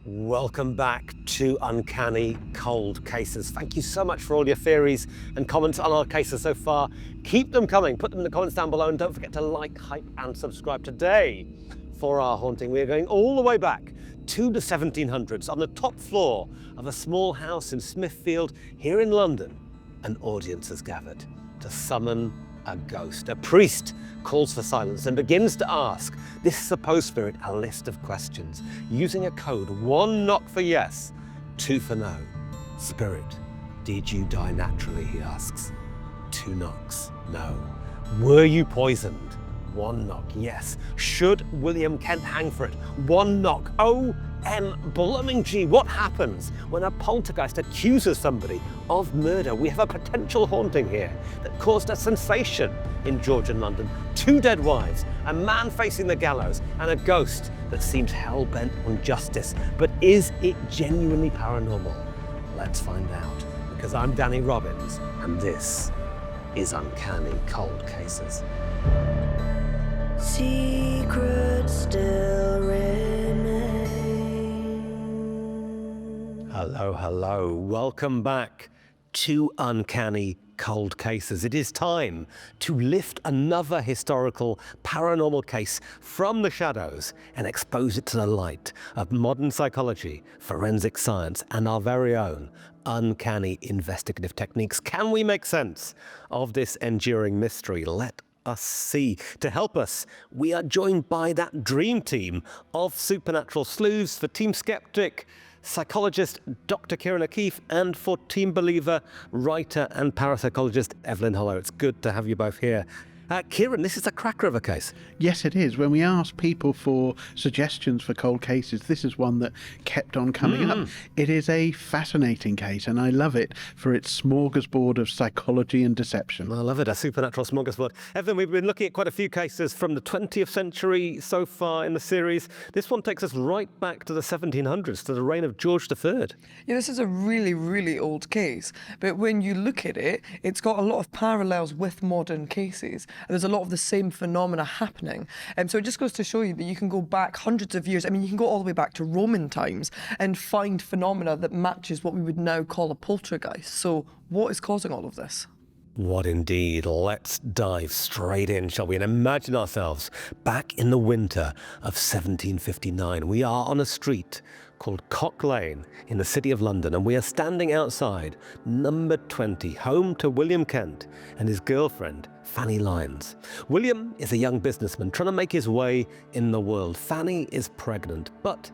Welcome back to Uncanny Cold Cases. Thank you so much for all your theories and comments on our cases so far. Keep them coming, put them in the comments down below, and don't forget to like, hype and subscribe. Today, for our haunting, we are going all the way back to the 1700s on the top floor of a small house in Smithfield here in London. An audience has gathered to summon a ghost. A priest calls for silence and begins to ask this supposed spirit a list of questions using a code: 1 knock for yes, 2 for no. Spirit, did you die naturally, he asks. 2 knocks, no. Were you poisoned? 1 knock, yes. Should William Kent hang for it? 1 knock. OMG, what happens when a poltergeist accuses somebody of murder? We have a potential haunting here that caused a sensation in Georgian London. 2 dead wives, a man facing the gallows, and a ghost that seems hell-bent on justice. But is it genuinely paranormal? Let's find out, because I'm Danny Robbins, and this is Uncanny Cold Cases. Secrets still remain. Hello. Welcome back to Uncanny Cold Cases. It is time to lift another historical paranormal case from the shadows and expose it to the light of modern psychology, forensic science, and our very own uncanny investigative techniques. Can we make sense of this enduring mystery? Let us see. To help us, we are joined by that dream team of supernatural sleuths. For Team Skeptic, psychologist Dr. Ciarán O'Keefe, and for Team Believer, writer and parapsychologist Evelyn. Hello, it's good to have you both here. Ciarán, this is a cracker of a case. Yes, it is. When we asked people for suggestions for cold cases, this is one that kept on coming up. It is a fascinating case, and I love it for its smorgasbord of psychology and deception. I love it, a supernatural smorgasbord. Evelyn, we've been looking at quite a few cases from the 20th century so far in the series. This one takes us right back to the 1700s, to the reign of George III. Yeah, this is a really, really old case. But when you look at it, it's got a lot of parallels with modern cases. And there's a lot of the same phenomena happening. So it just goes to show you that you can go back hundreds of years. I mean, you can go all the way back to Roman times and find phenomena that matches what we would now call a poltergeist. So what is causing all of this? What indeed? Let's dive straight in, shall we? And imagine ourselves back in the winter of 1759. We are on a street called Cock Lane in the city of London, and we are standing outside number 20, home to William Kent and his girlfriend, Fanny Lynes. William is a young businessman trying to make his way in the world. Fanny is pregnant, but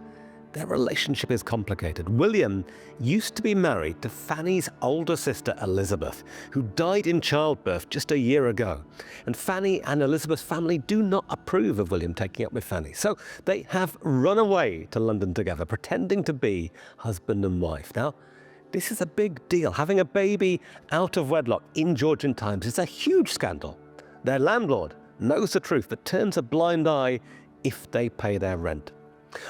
their relationship is complicated. William used to be married to Fanny's older sister, Elizabeth, who died in childbirth just a year ago. And Fanny and Elizabeth's family do not approve of William taking up with Fanny. So they have run away to London together, pretending to be husband and wife. Now, this is a big deal. Having a baby out of wedlock in Georgian times is a huge scandal. Their landlord knows the truth, but turns a blind eye if they pay their rent.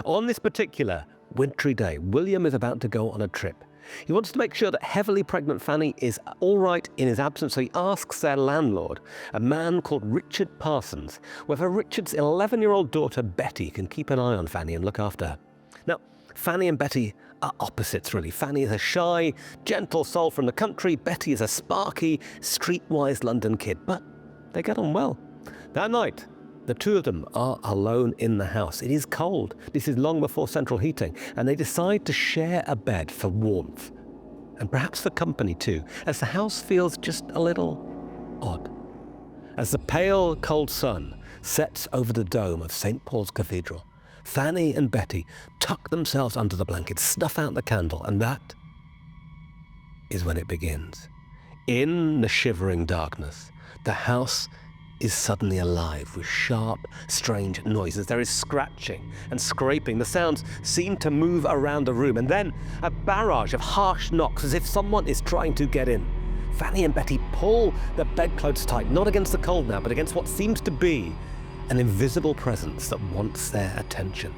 On this particular wintry day, William is about to go on a trip. He wants to make sure that heavily pregnant Fanny is all right in his absence, so he asks their landlord, a man called Richard Parsons, whether Richard's 11-year-old daughter Betty can keep an eye on Fanny and look after her. Now, Fanny and Betty are opposites, really. Fanny is a shy, gentle soul from the country. Betty is a sparky, streetwise London kid, but they get on well. That night, the two of them are alone in the house. It is cold. This is long before central heating, and they decide to share a bed for warmth, and perhaps for company too, as the house feels just a little odd. As the pale, cold sun sets over the dome of St. Paul's Cathedral, Fanny and Betty tuck themselves under the blankets, snuff out the candle, and that is when it begins. In the shivering darkness, the house is suddenly alive with sharp, strange noises. There is scratching and scraping. The sounds seem to move around the room, and then a barrage of harsh knocks as if someone is trying to get in. Fanny and Betty pull the bedclothes tight, not against the cold now, but against what seems to be an invisible presence that wants their attention.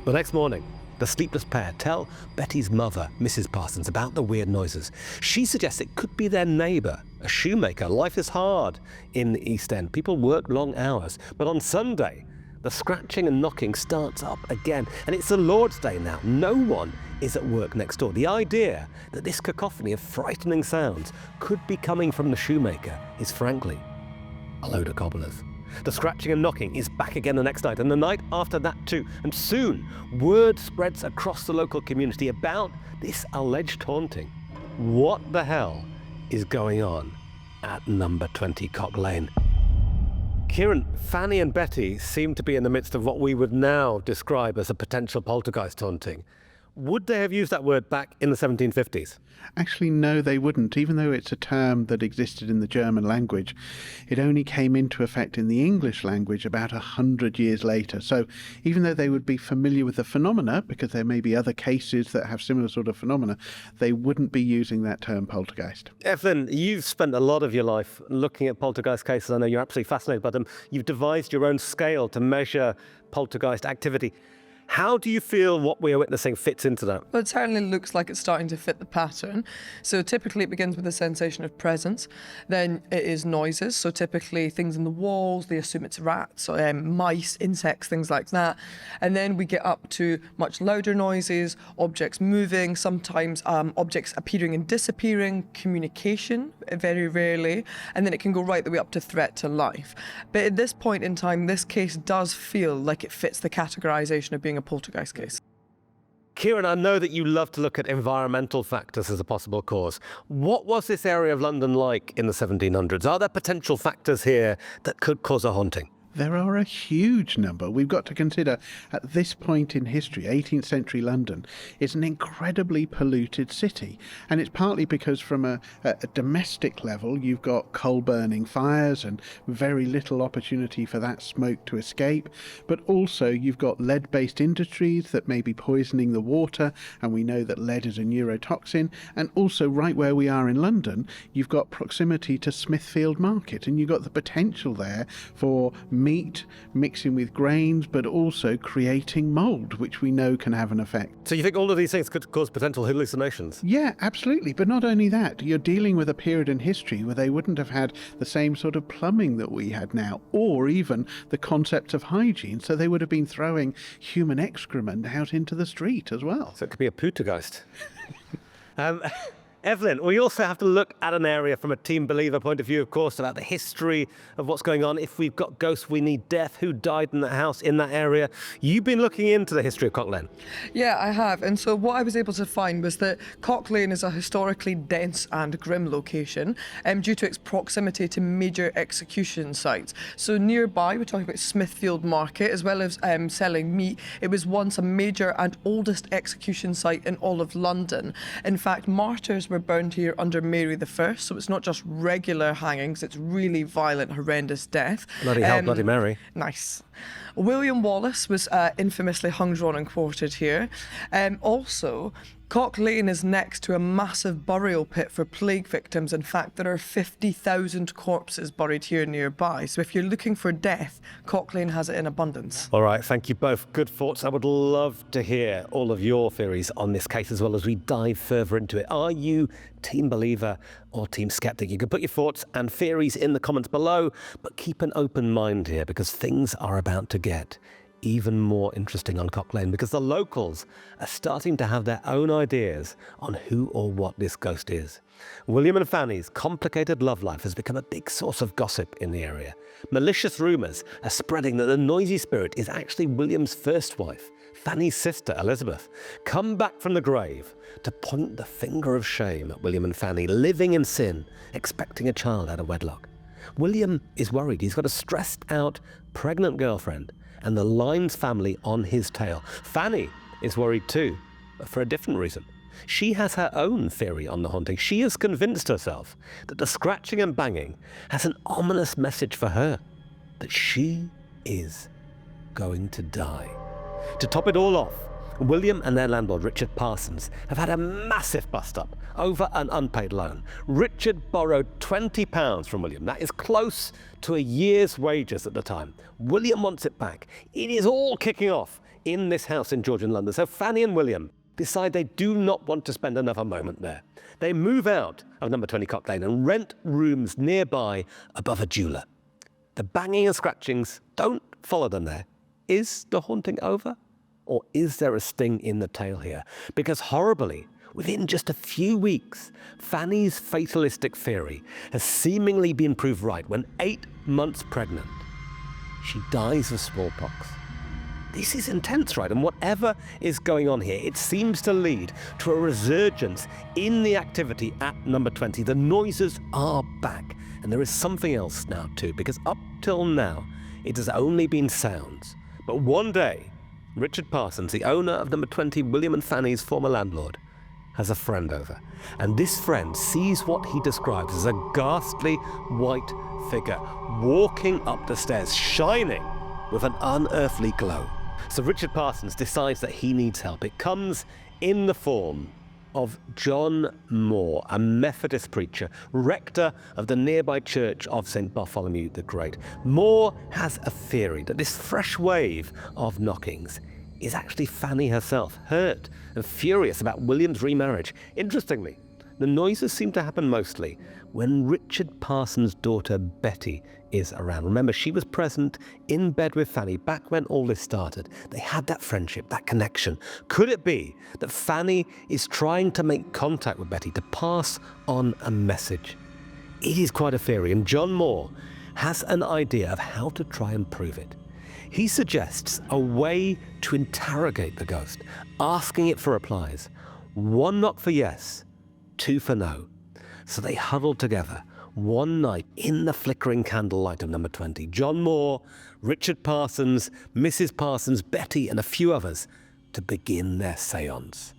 The next morning, the sleepless pair tell Betty's mother, Mrs. Parsons, about the weird noises. She suggests it could be their neighbour, a shoemaker. Life is hard in the East End. People work long hours. But on Sunday, The scratching and knocking starts up again, and it's the Lord's Day now. No one is at work next door. The idea that this cacophony of frightening sounds could be coming from the shoemaker is frankly a load of cobblers. The scratching and knocking is back again the next night, and the night after that too. And soon, word spreads across the local community about this alleged haunting. What the hell is going on at number 20 Cock Lane? Ciarán, Fanny and Betty seem to be in the midst of what we would now describe as a potential poltergeist haunting. Would they have used that word back in the 1750s? Actually, no, they wouldn't. Even though it's a term that existed in the German language, it only came into effect in the English language about 100 years later. So even though they would be familiar with the phenomena, because there may be other cases that have similar sort of phenomena, they wouldn't be using that term poltergeist. Evelyn, you've spent a lot of your life looking at poltergeist cases. I know you're absolutely fascinated by them. You've devised your own scale to measure poltergeist activity. How do you feel what we are witnessing fits into that? Well, it certainly looks like it's starting to fit the pattern. So typically it begins with a sensation of presence. Then it is noises. So typically things in the walls, they assume it's rats, mice, insects, things like that. And then we get up to much louder noises, objects moving, sometimes objects appearing and disappearing, communication, very rarely. And then it can go right the way up to threat to life. But at this point in time, this case does feel like it fits the categorization of being a poltergeist case. Ciarán, I know that you love to look at environmental factors as a possible cause. What was this area of London like in the 1700s? Are there potential factors here that could cause a haunting? There are a huge number. We've got to consider at this point in history, 18th century London is an incredibly polluted city. And it's partly because from a domestic level, you've got coal burning fires and very little opportunity for that smoke to escape. But also you've got lead-based industries that may be poisoning the water. And we know that lead is a neurotoxin. And also right where we are in London, you've got proximity to Smithfield Market. And you've got the potential there for meat mixing with grains, but also creating mould, which we know can have an effect. So you think all of these things could cause potential hallucinations? Yeah, absolutely. But not only that, you're dealing with a period in history where they wouldn't have had the same sort of plumbing that we had now, or even the concept of hygiene. So they would have been throwing human excrement out into the street as well. So it could be a poltergeist. Evelyn, we also have to look at an area from a team believer point of view, of course, about the history of what's going on. If we've got ghosts, we need death. Who died in that house, in that area? You've been looking into the history of Cock Lane. Yeah, I have. And so what I was able to find was that Cock Lane is a historically dense and grim location due to its proximity to major execution sites. So nearby, we're talking about Smithfield Market, as well as selling meat. It was once a major and oldest execution site in all of London. In fact, martyrs were burned here under Mary I, so it's not just regular hangings, it's really violent, horrendous death. Bloody hell, Bloody Mary. Nice. William Wallace was infamously hung, drawn and quartered here. Also, Cock Lane is next to a massive burial pit for plague victims. In fact, there are 50,000 corpses buried here nearby. So if you're looking for death, Cock Lane has it in abundance. All right, thank you both. Good thoughts. I would love to hear all of your theories on this case as well as we dive further into it. Are you team believer or team skeptic? You can put your thoughts and theories in the comments below, but keep an open mind here because things are about to get even more interesting on Cock Lane because the locals are starting to have their own ideas on who or what this ghost is. William and Fanny's complicated love life has become a big source of gossip in the area. Malicious rumours are spreading that the noisy spirit is actually William's first wife, Fanny's sister, Elizabeth, come back from the grave to point the finger of shame at William and Fanny, living in sin, expecting a child out of wedlock. William is worried. He's got a stressed out, pregnant girlfriend and the Lynes family on his tail. Fanny is worried too, but for a different reason. She has her own theory on the haunting. She has convinced herself that the scratching and banging has an ominous message for her, that she is going to die. To top it all off, William and their landlord, Richard Parsons, have had a massive bust-up over an unpaid loan. Richard borrowed £20 from William. That is close to a year's wages at the time. William wants it back. It is all kicking off in this house in Georgian London. So Fanny and William decide they do not want to spend another moment there. They move out of number 20 Cock Lane and rent rooms nearby above a jeweller. The banging and scratchings don't follow them there. Is the haunting over? Or is there a sting in the tail here? Because horribly, within just a few weeks, Fanny's fatalistic theory has seemingly been proved right. When 8 months pregnant, she dies of smallpox. This is intense, right? And whatever is going on here, it seems to lead to a resurgence in the activity at number 20. The noises are back. And there is something else now too, because up till now, it has only been sounds. But one day, Richard Parsons, the owner of number 20, William and Fanny's former landlord, has a friend over. And this friend sees what he describes as a ghastly white figure walking up the stairs, shining with an unearthly glow. So Richard Parsons decides that he needs help. It comes in the form of John Moore, a Methodist preacher, rector of the nearby church of St. Bartholomew the Great. Moore has a theory that this fresh wave of knockings is actually Fanny herself, hurt and furious about William's remarriage. Interestingly, the noises seem to happen mostly when Richard Parsons' daughter Betty is around. Remember, she was present in bed with Fanny back when all this started. They had that friendship, that connection. Could it be that Fanny is trying to make contact with Betty to pass on a message? It is quite a theory, and John Moore has an idea of how to try and prove it. He suggests a way to interrogate the ghost, asking it for replies. 1 knock for yes, 2 for no. So they huddled together one night in the flickering candlelight of number 20. John Moore, Richard Parsons, Mrs. Parsons, Betty, and a few others to begin their séance.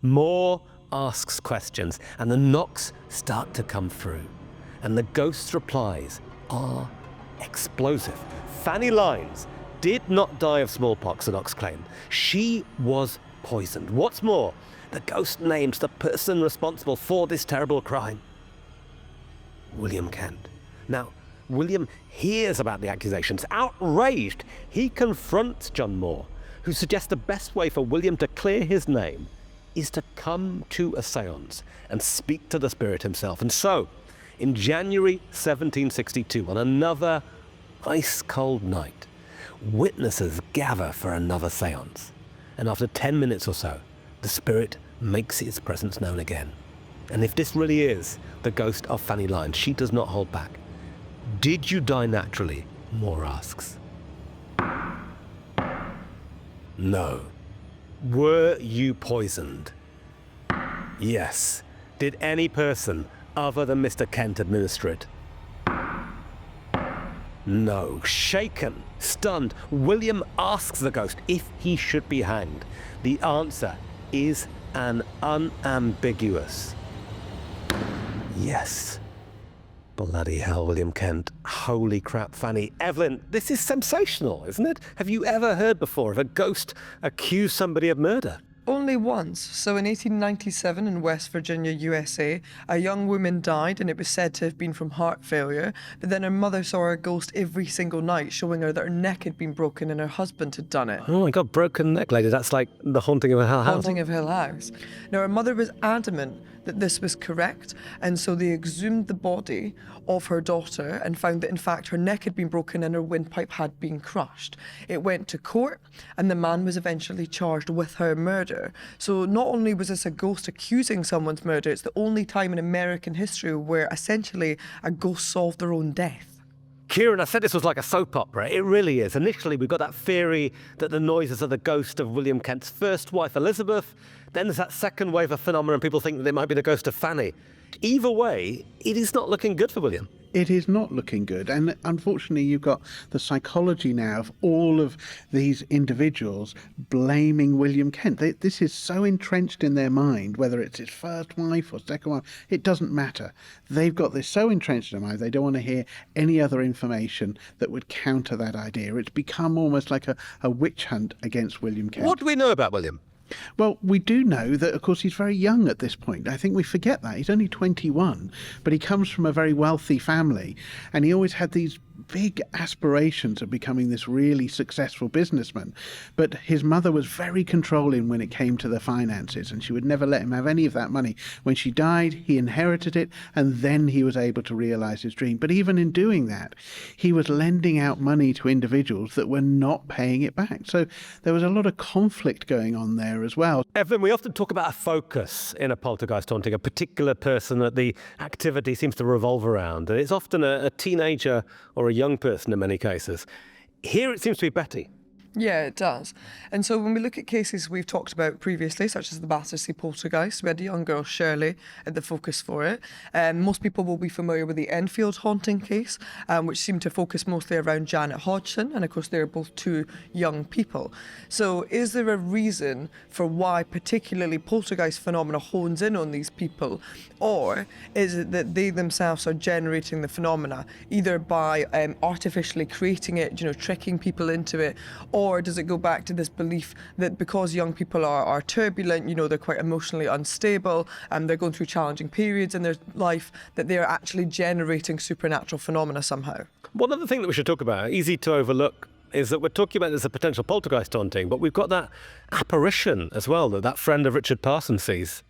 Moore asks questions, and the knocks start to come through. And the ghost's replies are explosive. Fanny Lynes did not die of smallpox, the knocks claim. She was poisoned. What's more, the ghost names the person responsible for this terrible crime: William Kent. Now, William hears about the accusations. Outraged, he confronts John Moore, who suggests the best way for William to clear his name is to come to a séance and speak to the spirit himself. And so, in January 1762, on another ice-cold night, witnesses gather for another séance. And after 10 minutes or so, the spirit makes its presence known again. And if this really is the ghost of Fanny Lynes, she does not hold back. Did you die naturally? Moore asks. No. Were you poisoned? Yes. Did any person other than Mr. Kent administer it? No. Shaken, stunned, William asks the ghost if he should be hanged. The answer is an unambiguous yes. Bloody hell, William Kent. Holy crap, Fanny. Evelyn, this is sensational, isn't it? Have you ever heard before of a ghost accuse somebody of murder? Only once. So in 1897 in West Virginia, USA, a young woman died and it was said to have been from heart failure, but then her mother saw a ghost every single night showing her that her neck had been broken and her husband had done it. Oh my God, broken neck lady. That's like the haunting of a Hill House. Haunting of Hill House. Now, her mother was adamant that this was correct, and so they exhumed the body of her daughter and found that in fact her neck had been broken and her windpipe had been crushed. It went to court and the man was eventually charged with her murder. So not only was this a ghost accusing someone's murder, it's the only time in American history where essentially a ghost solved their own death. Ciarán, I said this was like a soap opera. It really is. Initially, we've got that theory that the noises are the ghost of William Kent's first wife, Elizabeth. Then there's that second wave of phenomenon. People think that it might be the ghost of Fanny. Either way, it is not looking good for William. It is not looking good. And unfortunately, you've got the psychology now of all of these individuals blaming William Kent. This is so entrenched in their mind, whether it's his first wife or second wife, it doesn't matter. They've got this so entrenched in their mind, they don't want to hear any other information that would counter that idea. It's become almost like a witch hunt against William Kent. What do we know about William? Well, we do know that, of course, he's very young at this point. I think we forget that. He's only 21, but he comes from a very wealthy family, and he always had these big aspirations of becoming this really successful businessman, but his mother was very controlling when it came to the finances, and she would never let him have any of that money. When she died, he inherited it, and then he was able to realize his dream. But even in doing that, he was lending out money to individuals that were not paying it back. So there was a lot of conflict going on there as well. Evelyn, we often talk about a focus in a poltergeist haunting, a particular person that the activity seems to revolve around. And it's often a teenager or a young person in many cases. Here it seems to be Betty. Yeah, it does. And so when we look at cases we've talked about previously, such as the Battersea Poltergeist, we had a young girl, Shirley, at the focus for it. Most people will be familiar with the Enfield haunting case, which seemed to focus mostly around Janet Hodgson, and of course they're both two young people. So is there a reason for why particularly poltergeist phenomena hones in on these people, or is it that they themselves are generating the phenomena, either by artificially creating it, tricking people into it, or does it go back to this belief that because young people are turbulent, they're quite emotionally unstable, and they're going through challenging periods in their life, that they're actually generating supernatural phenomena somehow? One other thing that we should talk about, easy to overlook, is that we're talking about this as a potential poltergeist haunting, but we've got that apparition as well that friend of Richard Parsons sees.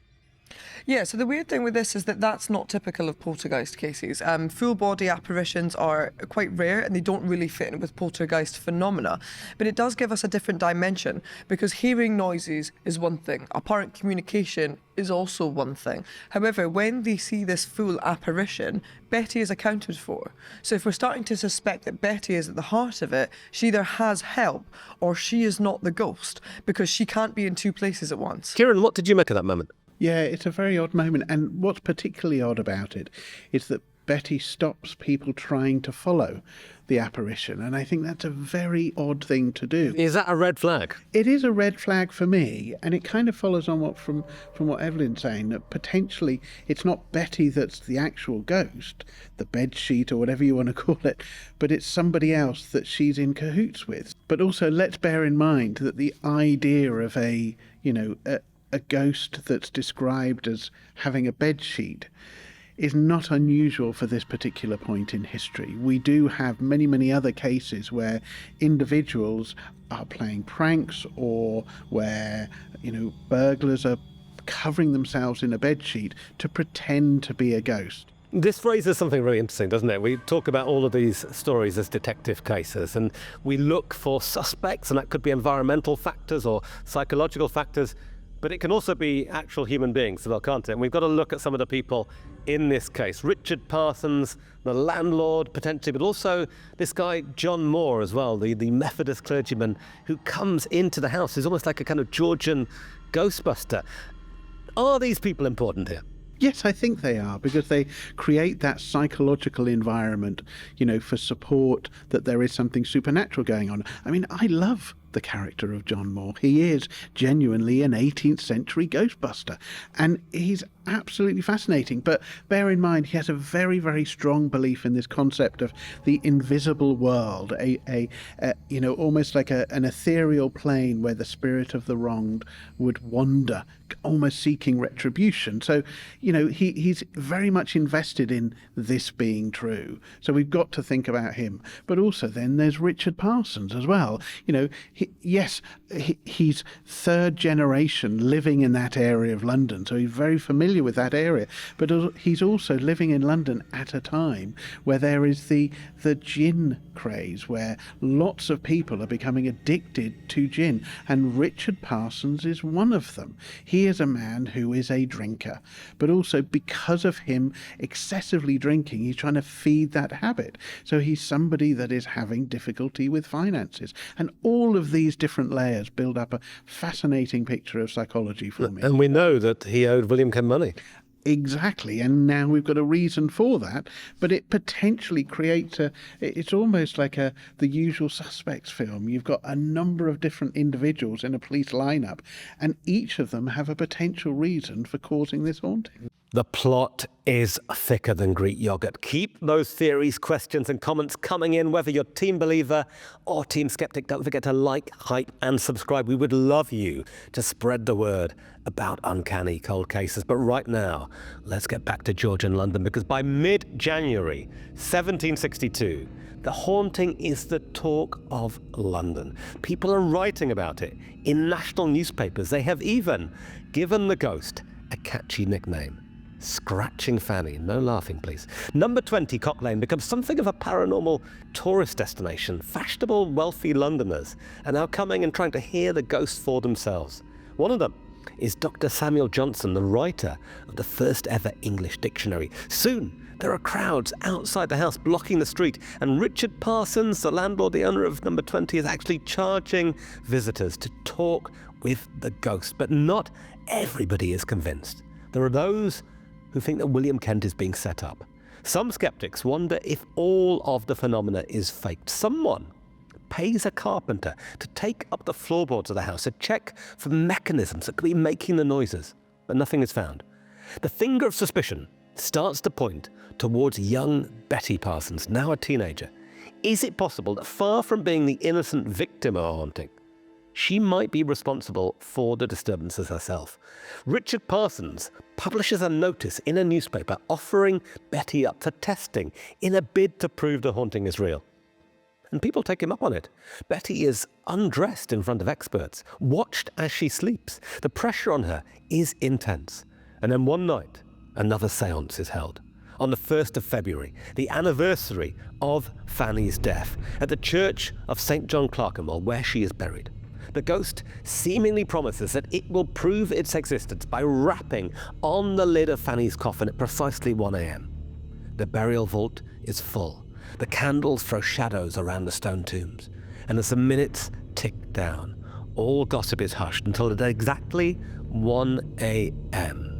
Yeah, so the weird thing with this is that that's not typical of poltergeist cases. Full body apparitions are quite rare and they don't really fit in with poltergeist phenomena. But it does give us a different dimension, because hearing noises is one thing, apparent communication is also one thing. However, when they see this full apparition, Betty is accounted for. So if we're starting to suspect that Betty is at the heart of it, she either has help or she is not the ghost, because she can't be in two places at once. Ciarán, what did you make of that moment? Yeah, it's a very odd moment. And what's particularly odd about it is that Betty stops people trying to follow the apparition. And I think that's a very odd thing to do. Is that a red flag? It is a red flag for me. And it kind of follows on from what Evelyn's saying, that potentially it's not Betty that's the actual ghost, the bed sheet or whatever you want to call it, but it's somebody else that she's in cahoots with. But also let's bear in mind that the idea of a ghost that's described as having a bed sheet is not unusual for this particular point in history. We do have many, many other cases where individuals are playing pranks, or where, burglars are covering themselves in a bed sheet to pretend to be a ghost. This raises something really interesting, doesn't it? We talk about all of these stories as detective cases, and we look for suspects, and that could be environmental factors or psychological factors, but it can also be actual human beings as well, can't it? And we've got to look at some of the people in this case. Richard Parsons, the landlord potentially, but also this guy John Moore as well, the Methodist clergyman who comes into the house. He's almost like a kind of Georgian Ghostbuster. Are these people important here? Yes, I think they are, because they create that psychological environment, for support that there is something supernatural going on. I mean, I love the character of John Moore. He is genuinely an 18th century Ghostbuster, and he's absolutely fascinating. But bear in mind, he has a very, very strong belief in this concept of the invisible world, almost like an ethereal plane where the spirit of the wronged would wander, almost seeking retribution. So, he's very much invested in this being true. So we've got to think about him. But also then there's Richard Parsons as well. He's third generation living in that area of London, so he's very familiar with that area. But he's also living in London at a time where there is the gin craze, where lots of people are becoming addicted to gin, and Richard Parsons is one of them. He is a man who is a drinker, but also because of him excessively drinking, he's trying to feed that habit. So he's somebody that is having difficulty with finances. And all of these different layers build up a fascinating picture of psychology for me. And we know that he owed William Kent money. Exactly, and now we've got a reason for that, but it potentially creates it's almost like the Usual Suspects film. You've got a number of different individuals in a police lineup, and each of them have a potential reason for causing this haunting. The plot is thicker than Greek yogurt. Keep those theories, questions and comments coming in, whether you're team believer or team skeptic. Don't forget to like, hype and subscribe. We would love you to spread the word about uncanny cold cases. But right now, let's get back to Georgian London, because by mid-January 1762, the haunting is the talk of London. People are writing about it in national newspapers. They have even given the ghost a catchy nickname. Scratching Fanny. No laughing, please. Number 20 Cock Lane becomes something of a paranormal tourist destination. Fashionable, wealthy Londoners are now coming and trying to hear the ghosts for themselves. One of them is Dr. Samuel Johnson, the writer of the first ever English dictionary. Soon, there are crowds outside the house blocking the street, and Richard Parsons, the landlord, the owner of number 20, is actually charging visitors to talk with the ghost. But not everybody is convinced. There are those who think that William Kent is being set up. Some skeptics wonder if all of the phenomena is faked. Someone pays a carpenter to take up the floorboards of the house to check for mechanisms that could be making the noises, but nothing is found. The finger of suspicion starts to point towards young Betty Parsons, now a teenager. Is it possible that, far from being the innocent victim of a haunting, she might be responsible for the disturbances herself? Richard Parsons publishes a notice in a newspaper offering Betty up for testing in a bid to prove the haunting is real. And people take him up on it. Betty is undressed in front of experts, watched as she sleeps. The pressure on her is intense. And then one night, another séance is held. On the 1st of February, the anniversary of Fanny's death, at the church of St. John Clerkenwell, where she is buried. The ghost seemingly promises that it will prove its existence by rapping on the lid of Fanny's coffin at precisely 1 a.m. The burial vault is full. The candles throw shadows around the stone tombs. And as the minutes tick down, all gossip is hushed until at exactly 1 a.m.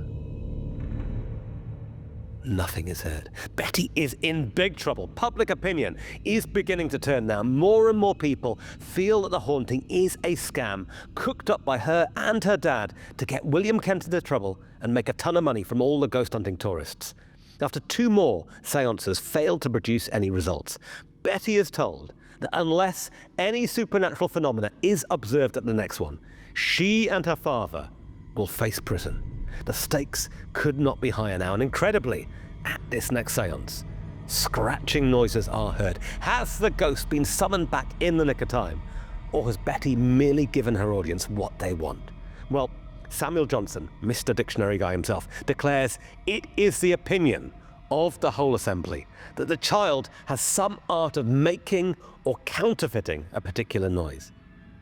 Nothing is heard. Betty is in big trouble. Public opinion is beginning to turn now. More and more people feel that the haunting is a scam cooked up by her and her dad to get William Kent into trouble and make a ton of money from all the ghost hunting tourists. After 2 more séances failed to produce any results, Betty is told that unless any supernatural phenomena is observed at the next one, she and her father will face prison. The stakes could not be higher now, and incredibly, at this next séance, scratching noises are heard. Has the ghost been summoned back in the nick of time, or has Betty merely given her audience what they want? Well, Samuel Johnson, Mr. Dictionary Guy himself, declares it is the opinion of the whole assembly that the child has some art of making or counterfeiting a particular noise.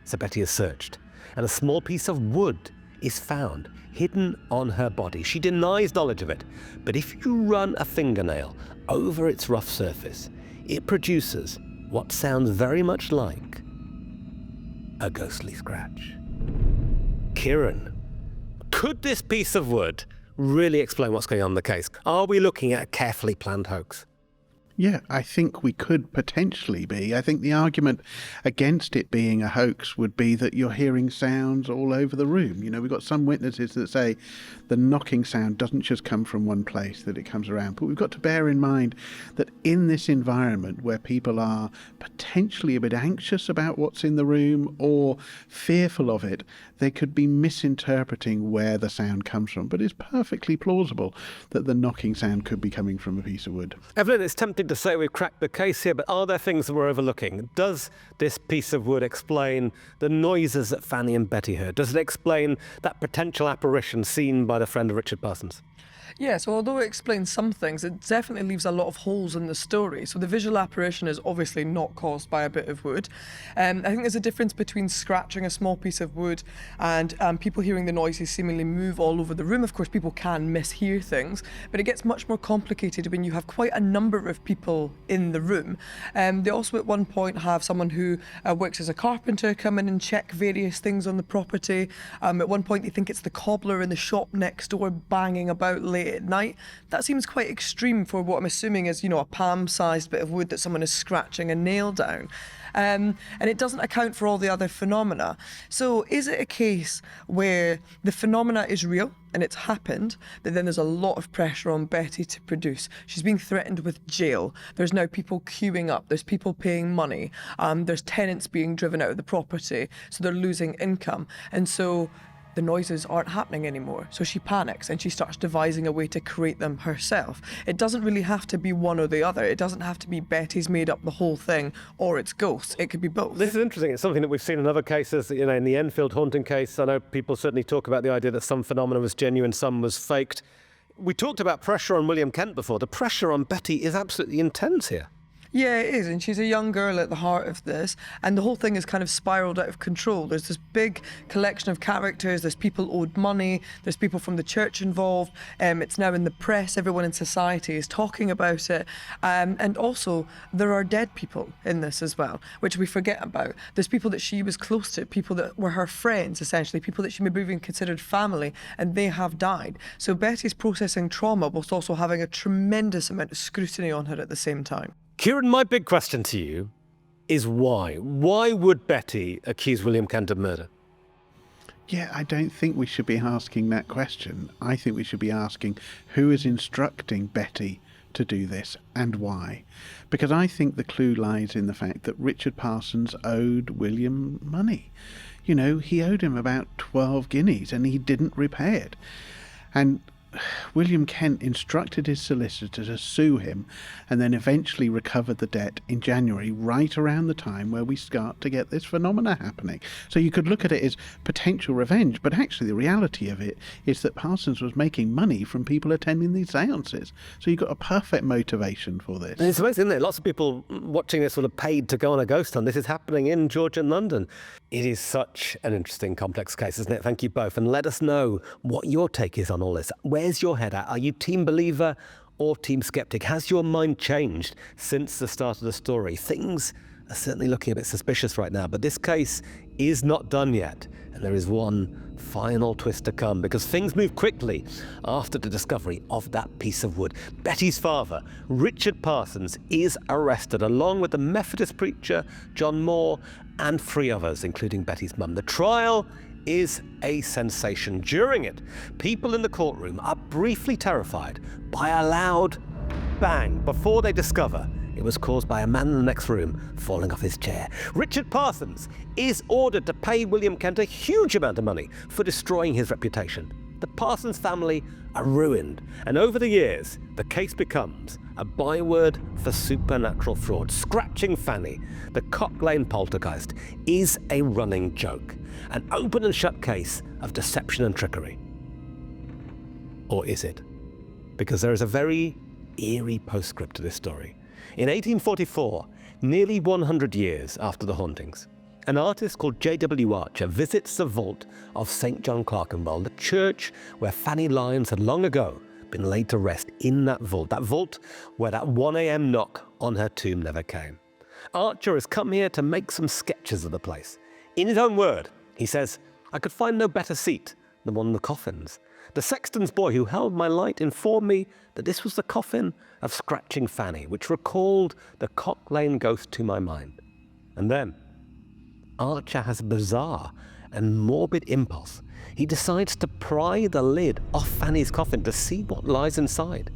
So Betty is searched, and a small piece of wood is found hidden on her body. She denies knowledge of it, but if you run a fingernail over its rough surface, it produces what sounds very much like a ghostly scratch. Ciarán, could this piece of wood really explain what's going on in the case? Are we looking at a carefully planned hoax? Yeah, I think we could potentially be. I think the argument against it being a hoax would be that you're hearing sounds all over the room. You know, we've got some witnesses that say the knocking sound doesn't just come from one place, that it comes around. But we've got to bear in mind that in this environment where people are potentially a bit anxious about what's in the room or fearful of it, they could be misinterpreting where the sound comes from. But it's perfectly plausible that the knocking sound could be coming from a piece of wood. Evelyn, it's tempting to say we've cracked the case here, but are there things that we're overlooking? Does this piece of wood explain the noises that Fanny and Betty heard? Does it explain that potential apparition seen by the friend of Richard Parsons? Yeah, so although it explains some things, it definitely leaves a lot of holes in the story. So the visual apparition is obviously not caused by a bit of wood. I think there's a difference between scratching a small piece of wood and people hearing the noises seemingly move all over the room. Of course, people can mishear things, but it gets much more complicated when you have quite a number of people in the room. They also at one point have someone who works as a carpenter come in and check various things on the property. At one point they think it's the cobbler in the shop next door banging about late at night. That seems quite extreme for what I'm assuming is, a palm-sized bit of wood that someone is scratching a nail down. And it doesn't account for all the other phenomena. So is it a case where the phenomena is real and it's happened, but then there's a lot of pressure on Betty to produce? She's being threatened with jail. There's now people queuing up. There's people paying money. There's tenants being driven out of the property, so they're losing income. And so the noises aren't happening anymore. So she panics and she starts devising a way to create them herself. It doesn't really have to be one or the other. It doesn't have to be Betty's made up the whole thing or it's ghosts. It could be both. This is interesting. It's something that we've seen in other cases. In the Enfield haunting case, I know people certainly talk about the idea that some phenomena was genuine, some was faked. We talked about pressure on William Kent before. The pressure on Betty is absolutely intense here. Yeah, it is, and she's a young girl at the heart of this, and the whole thing is kind of spiraled out of control. There's this big collection of characters, there's people owed money, there's people from the church involved, it's now in the press, everyone in society is talking about it, and also there are dead people in this as well, which we forget about. There's people that she was close to, people that were her friends, essentially, people that she maybe even considered family, and they have died. So Betty's processing trauma whilst also having a tremendous amount of scrutiny on her at the same time. Ciarán, my big question to you is why? Why would Betty accuse William Kent of murder? Yeah, I don't think we should be asking that question. I think we should be asking who is instructing Betty to do this and why. Because I think the clue lies in the fact that Richard Parsons owed William money. He owed him about 12 guineas and he didn't repay it. And William Kent instructed his solicitor to sue him and then eventually recovered the debt in January, right around the time where we start to get this phenomena happening. So you could look at it as potential revenge, but actually the reality of it is that Parsons was making money from people attending these séances. So you've got a perfect motivation for this. And it's amazing, isn't it? Lots of people watching this will have paid to go on a ghost hunt. This is happening in Georgian London. It is such an interesting, complex case, isn't it? Thank you both. And let us know what your take is on all this. Where's your head at? Are you team believer or team skeptic? Has your mind changed since the start of the story? Things are certainly looking a bit suspicious right now, but this case is not done yet. And there is one final twist to come, because things move quickly after the discovery of that piece of wood. Betty's father, Richard Parsons, is arrested, along with the Methodist preacher, John Moore, and 3 others, including Betty's mum. The trial is a sensation. During it, people in the courtroom are briefly terrified by a loud bang before they discover it was caused by a man in the next room falling off his chair. Richard Parsons is ordered to pay William Kent a huge amount of money for destroying his reputation. The Parsons family are ruined, and over the years, the case becomes a byword for supernatural fraud. Scratching Fanny, the Cock Lane Poltergeist, is a running joke, an open and shut case of deception and trickery. Or is it? Because there is a very eerie postscript to this story. In 1844, nearly 100 years after the hauntings, an artist called J.W. Archer visits the vault of St. John Clerkenwell, the church where Fanny Lynes had long ago been laid to rest in that vault where that 1 a.m. knock on her tomb never came. Archer has come here to make some sketches of the place. In his own word, he says, "I could find no better seat than one of the coffins. The sexton's boy who held my light informed me that this was the coffin of Scratching Fanny, which recalled the Cock Lane ghost to my mind." And then, Archer has a bizarre and morbid impulse. He decides to pry the lid off Fanny's coffin to see what lies inside.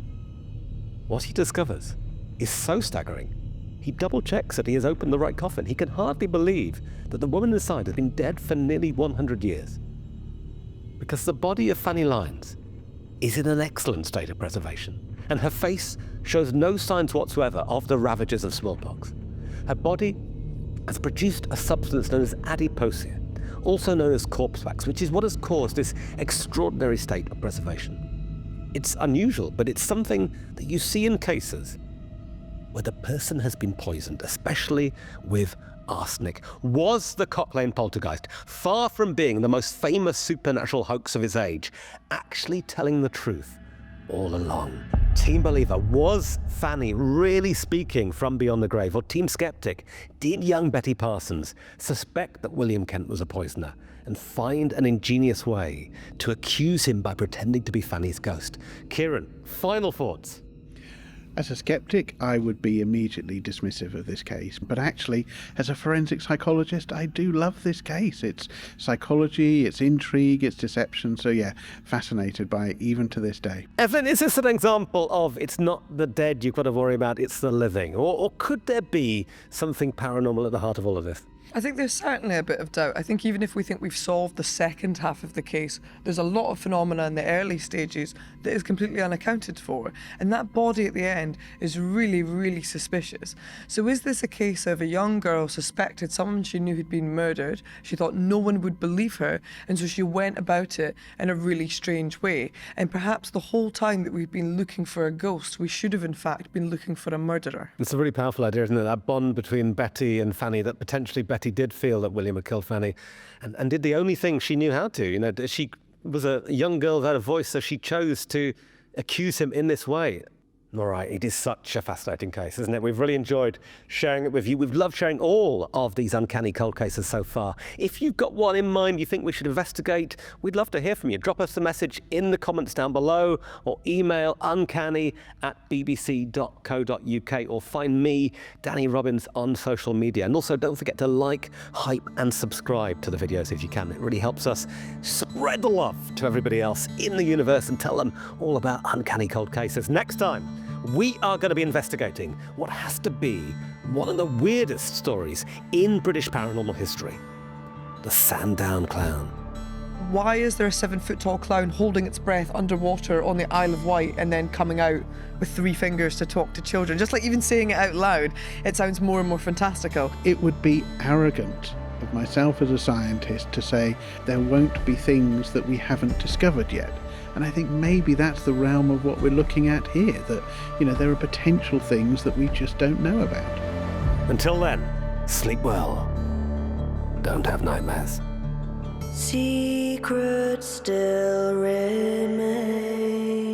What he discovers is so staggering. He double-checks that he has opened the right coffin. He can hardly believe that the woman inside has been dead for nearly 100 years. Because the body of Fanny Lynes is in an excellent state of preservation, and her face shows no signs whatsoever of the ravages of smallpox. Her body has produced a substance known as adiposia, also known as corpse wax, which is what has caused this extraordinary state of preservation. It's unusual, but it's something that you see in cases where the person has been poisoned, especially with arsenic. Was the Cock Lane Poltergeist, far from being the most famous supernatural hoax of its age, actually telling the truth all along? Team believer, was Fanny really speaking from beyond the grave? Or team skeptic, did young Betty Parsons suspect that William Kent was a poisoner and find an ingenious way to accuse him by pretending to be Fanny's ghost. Ciarán, final thoughts? As a skeptic, I would be immediately dismissive of this case. But actually, as a forensic psychologist, I do love this case. It's psychology, it's intrigue, it's deception. So yeah, fascinated by it even to this day. Evelyn, is this an example of it's not the dead you've got to worry about, it's the living? Or could there be something paranormal at the heart of all of this? I think there's certainly a bit of doubt. I think even if we think we've solved the second half of the case, there's a lot of phenomena in the early stages that is completely unaccounted for. And that body at the end is really, really suspicious. So is this a case of a young girl suspected someone she knew had been murdered? She thought no one would believe her, and so she went about it in a really strange way. And perhaps the whole time that we've been looking for a ghost, we should have in fact been looking for a murderer. It's a really powerful idea, isn't it? That bond between Betty and Fanny, that potentially Betty did feel that William had killed Fanny and did the only thing she knew how to. You know, she was a young girl without a voice, so she chose to accuse him in this way. All right, it is such a fascinating case, isn't it? We've really enjoyed sharing it with you. We've loved sharing all of these uncanny cold cases so far. If you've got one in mind you think we should investigate, we'd love to hear from you. Drop us a message in the comments down below or email uncanny@bbc.co.uk or find me, Danny Robbins, on social media. And also don't forget to like, hype and subscribe to the videos if you can. It really helps us spread the love to everybody else in the universe and tell them all about uncanny cold cases. Next time, we are going to be investigating what has to be one of the weirdest stories in British paranormal history, the Sandown Clown. Why is there a 7-foot-tall clown holding its breath underwater on the Isle of Wight and then coming out with 3 fingers to talk to children? Just like even saying it out loud, it sounds more and more fantastical. It would be arrogant of myself as a scientist to say there won't be things that we haven't discovered yet. And I think maybe that's the realm of what we're looking at here, that, you know, there are potential things that we just don't know about. Until then, sleep well. Don't have nightmares. Secrets still remain.